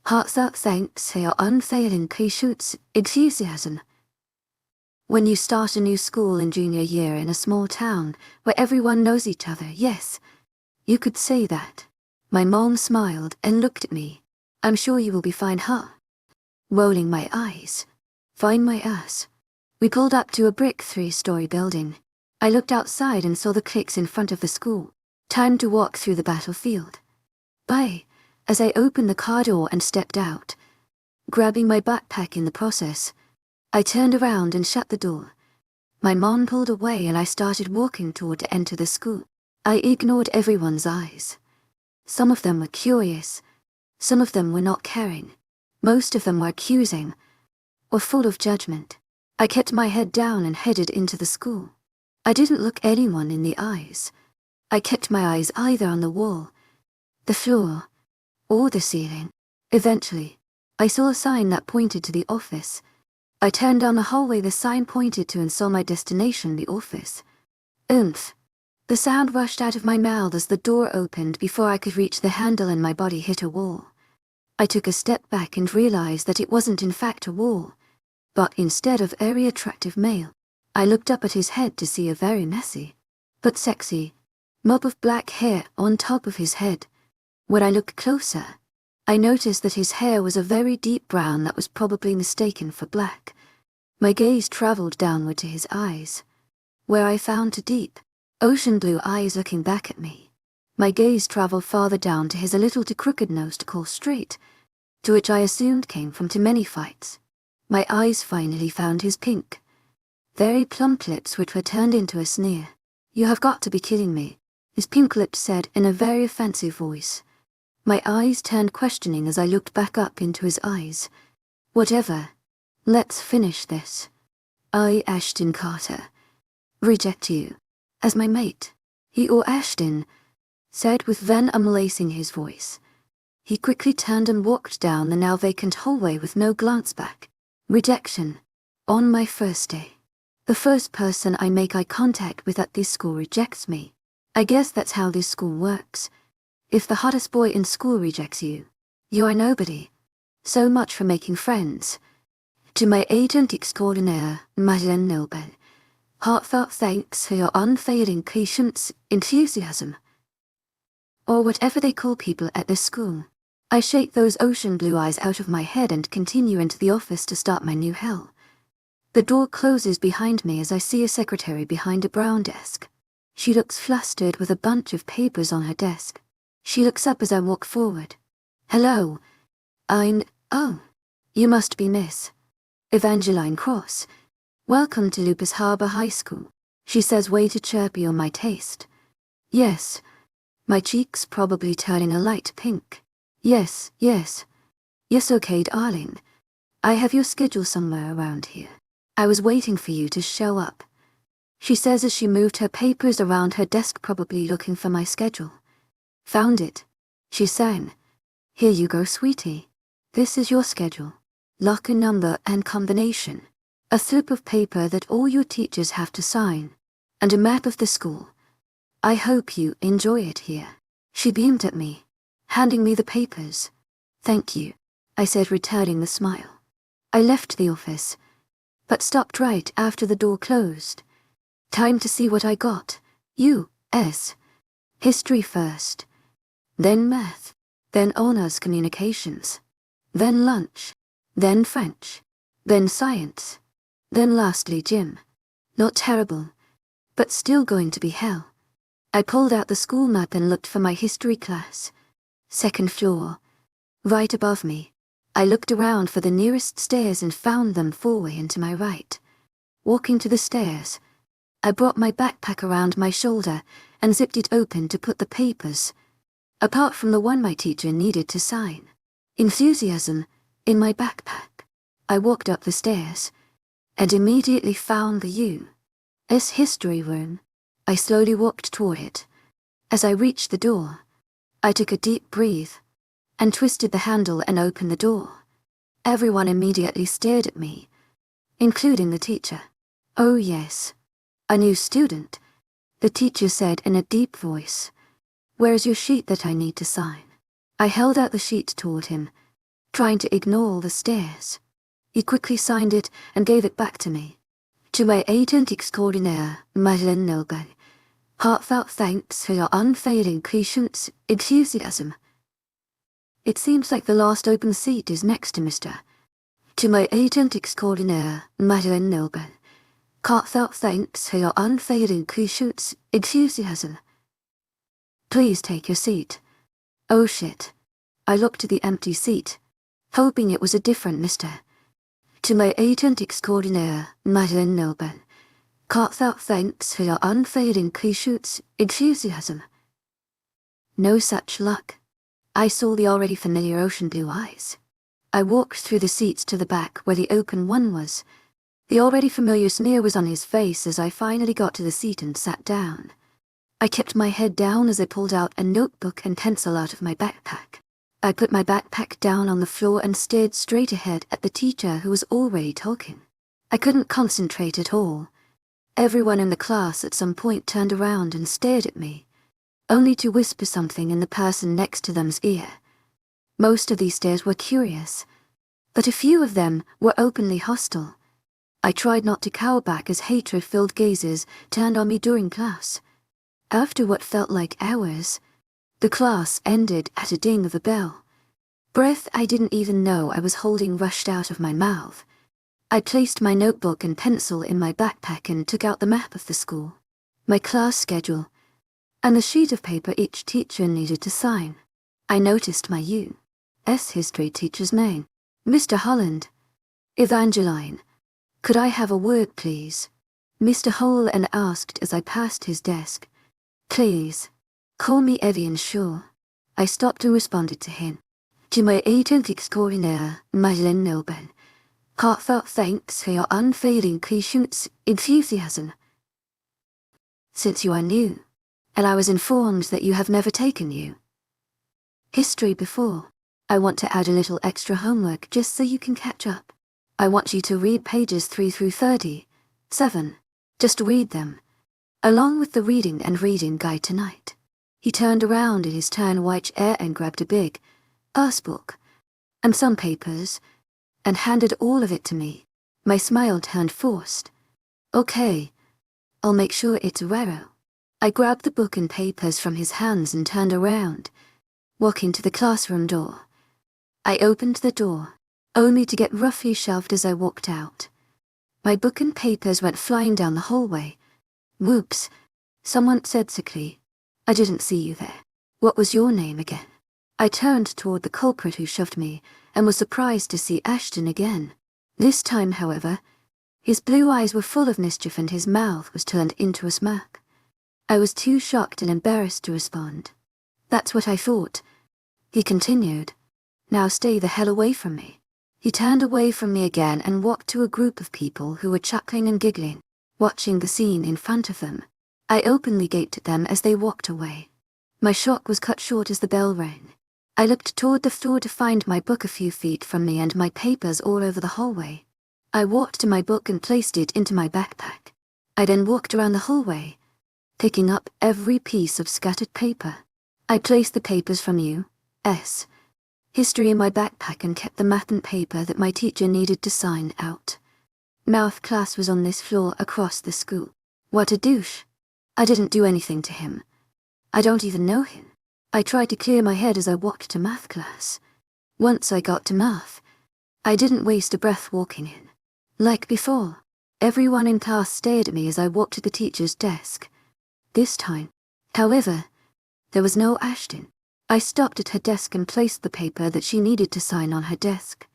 heartfelt thanks for your unfailing patience, enthusiasm. When you start a new school in junior year in a small town where everyone knows each other, yes, you could say that. My mom smiled and looked at me. I'm sure you will be fine, huh? Rolling my eyes. Fine my ass. We pulled up to a brick 3-story building. I looked outside and saw the cliques in front of the school. Time to walk through the battlefield. Bye, as I opened the car door and stepped out, grabbing my backpack in the process. I turned around and shut the door. My mom pulled away and I started walking toward to enter the school. I ignored everyone's eyes. Some of them were curious. Some of them were not caring. Most of them were accusing, or full of judgment. I kept my head down and headed into the school. I didn't look anyone in the eyes. I kept my eyes either on the wall, the floor, or the ceiling. Eventually, I saw a sign that pointed to the office. I turned down the hallway the sign pointed to and saw my destination, the office. Oomph! The sound rushed out of my mouth as the door opened before I could reach the handle and my body hit a wall. I took a step back and realized that it wasn't in fact a wall, but instead of a very attractive male. I looked up at his head to see a very messy, but sexy, mop of black hair on top of his head. When I looked closer, I noticed that his hair was a very deep brown that was probably mistaken for black. My gaze traveled downward to his eyes, where I found two deep, ocean blue eyes looking back at me. My gaze traveled farther down to his a little too crooked nose to call straight, to which I assumed came from too many fights. My eyes finally found his pink, very plump lips which were turned into a sneer. "You have got to be kidding me," his pink lips said in a very offensive voice. My eyes turned questioning as I looked back up into his eyes. "Whatever. Let's finish this. I, Ashton Carter, reject you as my mate," he or Ashton said with venom lacing his voice. He quickly turned and walked down the now vacant hallway with no glance back. Rejection. On my first day. The first person I make eye contact with at this school rejects me. I guess that's how this school works. If the hottest boy in school rejects you, you are nobody. So much for making friends. To my agent extraordinaire, webnovel, heartfelt thanks for your unfailing patience, enthusiasm, or whatever they call people at this school. I shake those ocean blue eyes out of my head and continue into the office to start my new hell. The door closes behind me as I see a secretary behind a brown desk. She looks flustered with a bunch of papers on her desk. She looks up as I walk forward. "Hello. Oh, you must be Miss Evangeline Cross. Welcome to Lupus Harbor High School," she says way too chirpy on my taste. "Yes." My cheeks probably turning a light pink. Yes, okay, darling. I have your schedule somewhere around here. I was waiting for you to show up," she says as she moved her papers around her desk, probably looking for my schedule. "Found it," she sang. "Here you go, sweetie. This is your schedule. Locker number and combination. A slip of paper that all your teachers have to sign, and a map of the school. I hope you enjoy it here." She beamed at me, handing me the papers. "Thank you," I said, returning the smile. I left the office, but stopped right after the door closed. Time to see what I got. U.S. History first, then math, then honors communications, then lunch, then French, then science, then lastly gym. Not terrible, but still going to be hell. I pulled out the school map and looked for my history class. Second floor, right above me. I looked around for the nearest stairs and found them 4 way and to my right. Walking to the stairs, I brought my backpack around my shoulder and zipped it open to put the papers, apart from the one my teacher needed to sign, enthusiasm, in my backpack. I walked up the stairs and immediately found the U.S. history room. I slowly walked toward it. As I reached the door, I took a deep breath and twisted the handle and opened the door. Everyone immediately stared at me, including the teacher. "Oh yes, a new student," the teacher said in a deep voice. "Where is your sheet that I need to sign?" I held out the sheet toward him, trying to ignore the stares. He quickly signed it and gave it back to me. "To my agent extraordinaire, webnovel, heartfelt thanks for your unfailing patience, enthusiasm." It seems like the last open seat is next to Mr. "To my agent extraordinaire, webnovel, heartfelt thanks for your unfailing patience, enthusiasm." "Please take your seat." Oh shit. I looked at the empty seat, hoping it was a different Mr. "To my agent extraordinaire, webnovel, heartfelt thanks for your unfailing patience, enthusiasm." No such luck. I saw the already familiar ocean blue eyes. I walked through the seats to the back where the open one was. The already familiar sneer was on his face as I finally got to the seat and sat down. I kept my head down as I pulled out a notebook and pencil out of my backpack. I put my backpack down on the floor and stared straight ahead at the teacher who was already talking. I couldn't concentrate at all. Everyone in the class at some point turned around and stared at me, only to whisper something in the person next to them's ear. Most of these stares were curious, but a few of them were openly hostile. I tried not to cower back as hatred-filled gazes turned on me during class. After what felt like hours, the class ended at a ding of a bell. Breath I didn't even know I was holding rushed out of my mouth. I placed my notebook and pencil in my backpack and took out the map of the school, my class schedule, and the sheet of paper each teacher needed to sign. I noticed my U.S. history teacher's name, Mr. Holland. Evangeline. Could I have a word, please? Mr. Howl and asked as I passed his desk. Please. Call me Evie and sure. I stopped and responded to him. To my agent extraordinaire, Madeleine Nobel. Heartfelt thanks for your unfailing patience, enthusiasm. Since you are new, and I was informed that you have never taken history before, I want to add a little extra homework just so you can catch up. I want you to read pages 3 through 37. Just read them, along with the reading and reading guide tonight. He turned around in his turn-white chair and grabbed a big book and some papers, and handed all of it to me. My smile turned forced. Okay, I'll make sure it's raro. I grabbed the book and papers from his hands and turned around, walking to the classroom door. I opened the door, only to get roughly shoved as I walked out. My book and papers went flying down the hallway. Whoops, someone said sickly. I didn't see you there. What was your name again? I turned toward the culprit who shoved me, and was surprised to see Ashton again. This time, however, his blue eyes were full of mischief and his mouth was turned into a smirk. I was too shocked and embarrassed to respond. That's what I thought. He continued. Now stay the hell away from me. He turned away from me again and walked to a group of people who were chuckling and giggling, watching the scene in front of them. I openly gaped at them as they walked away. My shock was cut short as the bell rang. I looked toward the floor to find my book a few feet from me and my papers all over the hallway. I walked to my book and placed it into my backpack. I then walked around the hallway, picking up every piece of scattered paper. I placed the papers from U.S. history in my backpack and kept the math and paper that my teacher needed to sign out. Math class was on this floor across the school. What a douche. I didn't do anything to him. I don't even know him. I tried to clear my head as I walked to math class. Once I got to math, I didn't waste a breath walking in. Like before, everyone in class stared at me as I walked to the teacher's desk. This time, however, there was no Ashton. I stopped at her desk and placed the paper that she needed to sign on her desk.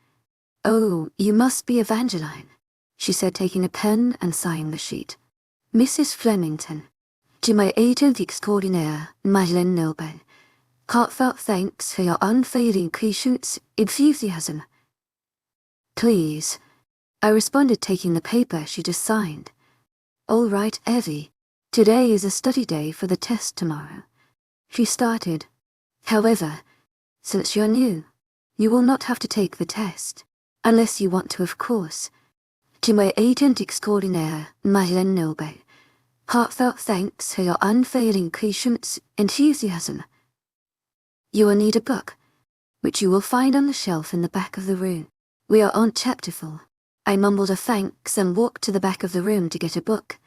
Oh, you must be Evangeline, she said, taking a pen and signing the sheet. Mrs. Flemington, to my agent extraordinaire, Madeleine Nobel. Heartfelt thanks for your unfailing patience, enthusiasm. Please, I responded, taking the paper she just signed. All right, Evie. Today is a study day for the test tomorrow. She started. However, since you're new, you will not have to take the test, unless you want to, of course. To my agent extraordinaire, Madeleine Nobel. Heartfelt thanks for your unfailing patience, enthusiasm. You will need a book, which you will find on the shelf in the back of the room. We are on chapter 4. I mumbled a thanks and walked to the back of the room to get a book.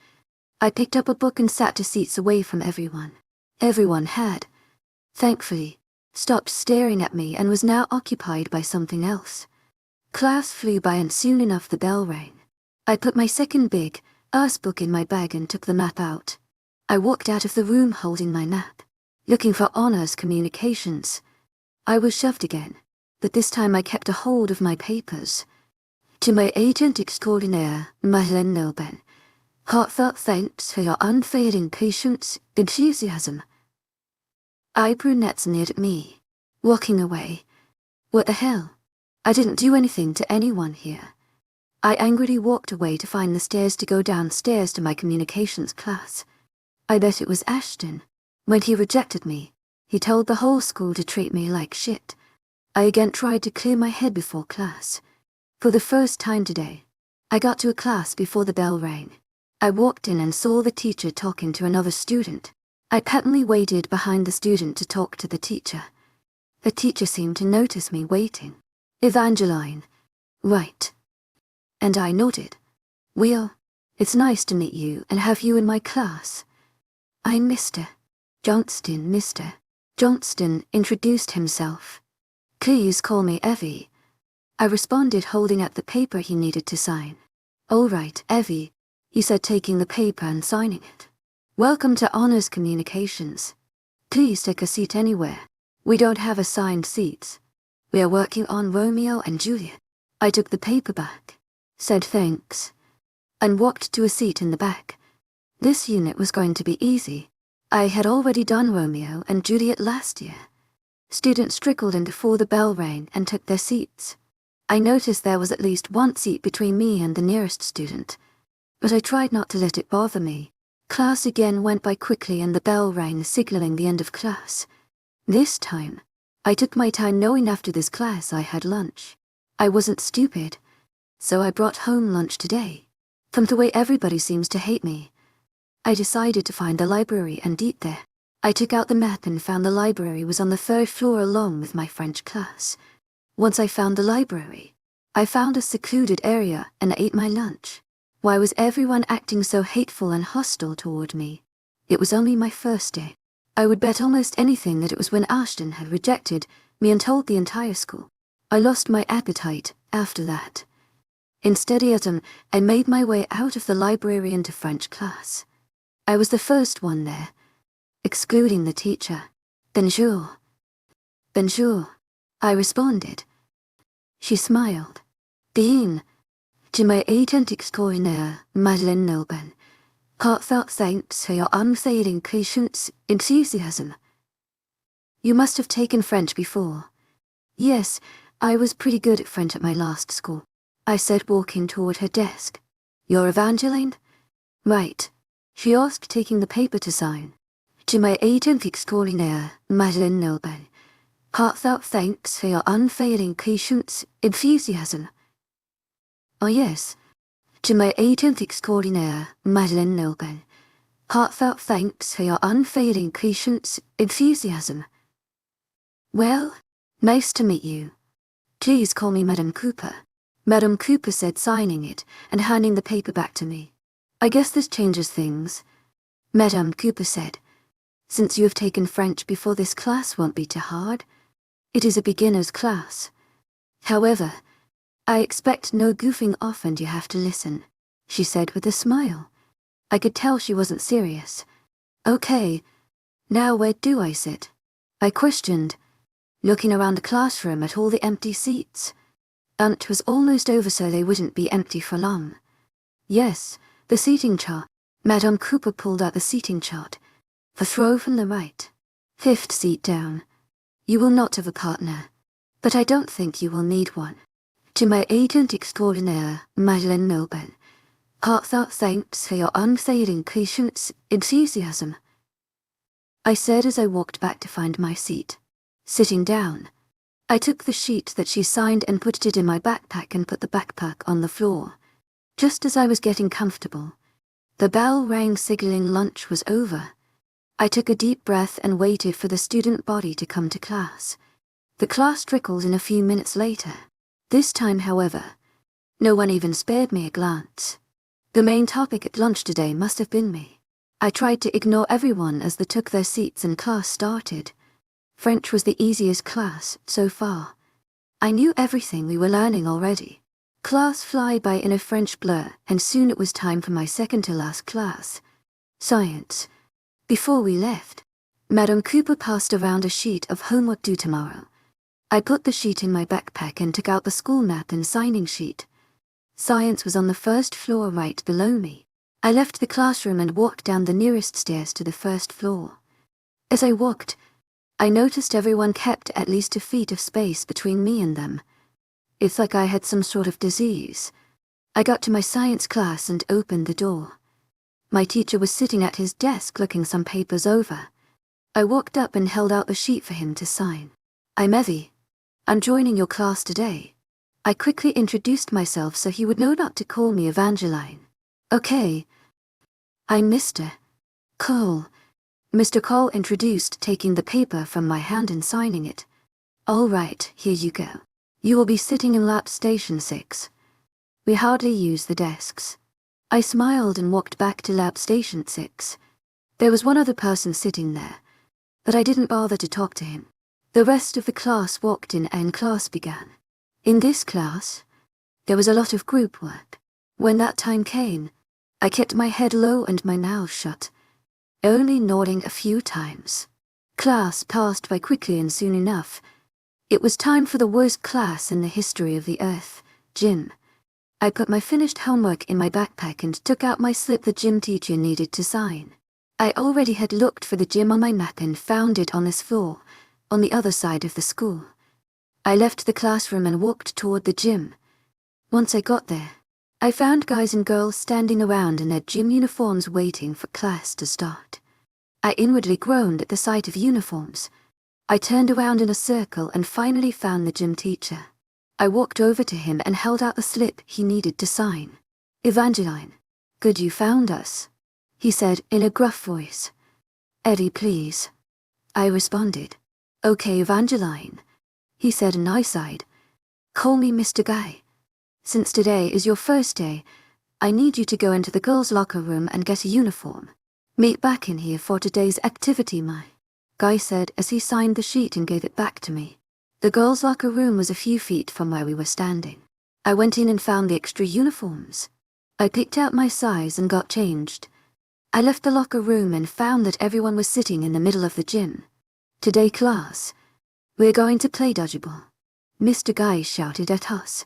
I picked up a book and sat 2 seats away from everyone. Everyone had, thankfully, stopped staring at me and was now occupied by something else. Class flew by and soon enough the bell rang. I put my second big book in my bag and took the map out. I walked out of the room holding my map, looking for honors communications. I was shoved again, but this time I kept a hold of my papers. To my agent extraordinaire, Madeleine Nobel. Heartfelt thanks for your unfailing patience, enthusiasm. Eye brunettes neared me. walking away. What the hell? I didn't do anything to anyone here. I angrily walked away to find the stairs to go downstairs to my communications class. I bet it was Ashton. When he rejected me, he told the whole school to treat me like shit. I again tried to clear my head before class. For the first time today, I got to a class before the bell rang. I walked in and saw the teacher talking to another student. I patently waited behind the student to talk to the teacher. The teacher seemed to notice me waiting. Evangeline. Right. And I nodded. Well, it's nice to meet you and have you in my class. I'm Mr. Johnston. Mr. Johnston introduced himself. Please call me Evie. I responded, holding out the paper he needed to sign. All right, Evie, he said, taking the paper and signing it. Welcome to Honors Communications. Please take a seat anywhere. We don't have assigned seats. We are working on Romeo and Juliet. I took the paper back, said thanks, and walked to a seat in the back. This unit was going to be easy. I had already done Romeo and Juliet last year. Students trickled in before the bell rang and took their seats. I noticed there was at least one seat between me and the nearest student, but I tried not to let it bother me. Class again went by quickly and the bell rang, signaling the end of class. This time, I took my time, knowing after this class I had lunch. I wasn't stupid, so I brought home lunch today. From the way everybody seems to hate me, I decided to find the library and eat there. I took out the map and found the library was on the 3rd floor along with my French class. Once I found the library, I found a secluded area and ate my lunch. Why was everyone acting so hateful and hostile toward me? It was only my first day. I would bet almost anything that it was when Ashton had rejected me and told the entire school. I lost my appetite after that. Instead, I made my way out of the library into French class. I was the first one there, excluding the teacher. Bonjour. Bonjour, I responded. She smiled. Bien. To my agent extraordinaire, Madeleine Nobel. Heartfelt thanks for your unfailing patience, enthusiasm. You must have taken French before. Yes, I was pretty good at French at my last school, I said, walking toward her desk. You're Evangeline? Right. She asked, taking the paper to sign. To my agent extraordinaire, Madeleine Nobel. Heartfelt thanks for your unfailing patience, enthusiasm. Oh yes. To my agent extraordinaire, Madeleine Nobel. Heartfelt thanks for your unfailing patience, enthusiasm. Well, nice to meet you. Please call me Madame Cooper. Madame Cooper said, signing it and handing the paper back to me. I guess this changes things. Madame Cooper said, since you have taken French before, this class won't be too hard. It is a beginner's class. However, I expect no goofing off and you have to listen, she said with a smile. I could tell she wasn't serious. Okay, now where do I sit? I questioned, looking around the classroom at all the empty seats. Lunch was almost over, so they wouldn't be empty for long. Yes, the seating chart. Madame Cooper pulled out the seating chart. The throw from the right. 5th seat down. You will not have a partner, but I don't think you will need one. To my agent extraordinaire, Madeleine Nobel. Heartfelt thanks for your unfailing patience, enthusiasm. I said as I walked back to find my seat. Sitting down, I took the sheet that she signed and put it in my backpack and put the backpack on the floor. Just as I was getting comfortable, the bell rang, signaling lunch was over. I took a deep breath and waited for the student body to come to class. The class trickled in a few minutes later. This time, however, no one even spared me a glance. The main topic at lunch today must have been me. I tried to ignore everyone as they took their seats and class started. French was the easiest class so far. I knew everything we were learning already. Class fly by in a French blur, and soon it was time for my second to last class, science. Before we left, Madame Cooper passed around a sheet of homework due tomorrow. I put the sheet in my backpack and took out the school map and signing sheet. Science was on the 1st floor right below me. I left the classroom and walked down the nearest stairs to the 1st floor. As I walked, I noticed everyone kept at least 2 feet of space between me and them. It's like I had some sort of disease. I got to my science class and opened the door. My teacher was sitting at his desk looking some papers over. I walked up and held out a sheet for him to sign. "I'm Evie. I'm joining your class today." I quickly introduced myself so he would know not to call me Evangeline. "Okay. I'm Mr. Cole." Mr. Cole introduced, taking the paper from my hand and signing it. "All right, here you go. You will be sitting in lap station 6. We hardly use the desks." I smiled and walked back to lab station 6. There was one other person sitting there, but I didn't bother to talk to him. The rest of the class walked in and class began. In this class, there was a lot of group work. When that time came, I kept my head low and my mouth shut, only nodding a few times. Class passed by quickly, and soon enough, it was time for the worst class in the history of the earth, gym. I put my finished homework in my backpack and took out my slip the gym teacher needed to sign. I already had looked for the gym on my map and found it on this floor, on the other side of the school. I left the classroom and walked toward the gym. Once I got there, I found guys and girls standing around in their gym uniforms waiting for class to start. I inwardly groaned at the sight of uniforms. I turned around in a circle and finally found the gym teacher. I walked over to him and held out the slip he needed to sign. "Evangeline, good you found us," he said in a gruff voice. "Eddie, please," I responded. "Okay, Evangeline," he said, and I sighed. "Call me Mr. Guy. Since today is your first day, I need you to go into the girls' locker room and get a uniform. Meet back in here for today's activity, my," Guy said as he signed the sheet and gave it back to me. The girls' locker room was a few feet from where we were standing. I went in and found the extra uniforms. I picked out my size and got changed. I left the locker room and found that everyone was sitting in the middle of the gym. "Today, class, we're going to play dodgeball," Mr. Guy shouted at us.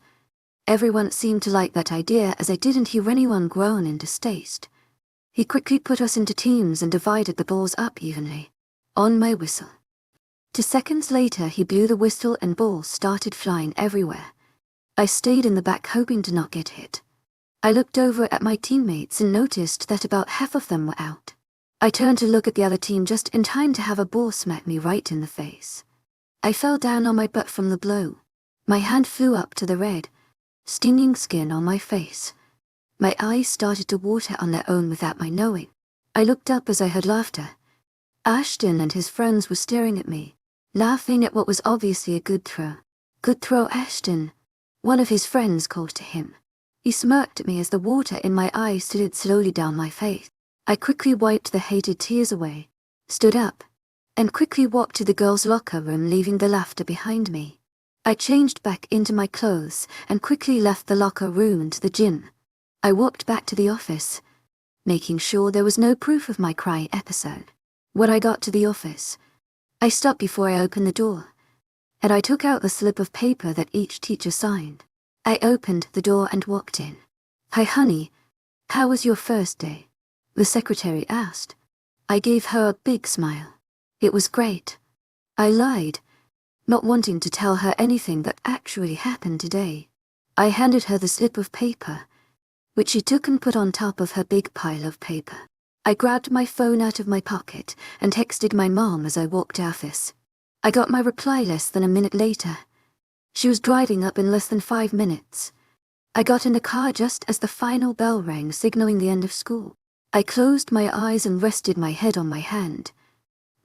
Everyone seemed to like that idea, as I didn't hear anyone groan in distaste. He quickly put us into teams and divided the balls up evenly. On my whistle. 2 seconds later, he blew the whistle and balls started flying everywhere. I stayed in the back hoping to not get hit. I looked over at my teammates and noticed that about half of them were out. I turned to look at the other team just in time to have a ball smack me right in the face. I fell down on my butt from the blow. My hand flew up to the red, stinging skin on my face. My eyes started to water on their own without my knowing. I looked up as I heard laughter. Ashton and his friends were staring at me, laughing at what was obviously a good throw. "Good throw, Ashton," one of his friends called to him. He smirked at me as the water in my eyes slid slowly down my face. I quickly wiped the hated tears away, stood up, and quickly walked to the girls' locker room, leaving the laughter behind me. I changed back into my clothes and quickly left the locker room and the gym. I walked back to the office, making sure there was no proof of my crying episode. When I got to the office, I stopped before I opened the door, and I took out the slip of paper that each teacher signed. I opened the door and walked in. "Hi, honey. How was your first day?" the secretary asked. I gave her a big smile. "It was great," I lied, not wanting to tell her anything that actually happened today. I handed her the slip of paper, which she took and put on top of her big pile of paper. I grabbed my phone out of my pocket and texted my mom as I walked office. I got my reply less than a minute later. She was driving up in less than 5 minutes. I got in the car just as the final bell rang, signaling the end of school. I closed my eyes and rested my head on my hand.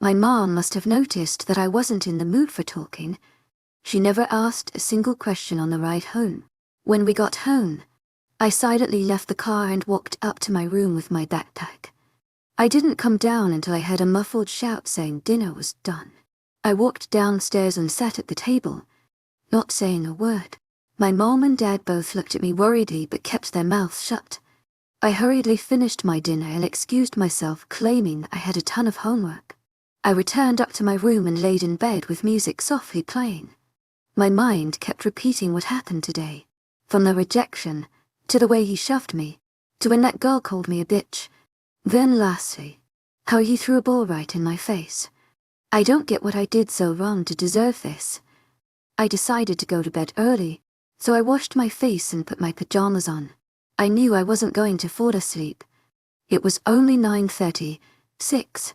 My mom must have noticed that I wasn't in the mood for talking. She never asked a single question on the ride home. When we got home, I silently left the car and walked up to my room with my backpack. I didn't come down until I heard a muffled shout saying dinner was done. I walked downstairs and sat at the table, not saying a word. My mom and dad both looked at me worriedly but kept their mouths shut. I hurriedly finished my dinner and excused myself, claiming I had a ton of homework. I returned up to my room and laid in bed with music softly playing. My mind kept repeating what happened today, from the rejection, to the way he shoved me, to when that girl called me a bitch. Then lastly, how he threw a ball right in my face. I don't get what I did so wrong to deserve this. I decided to go to bed early, so I washed my face and put my pajamas on. I knew I wasn't going to fall asleep. It was only 9:30, 6,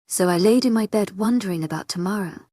so I laid in my bed wondering about tomorrow.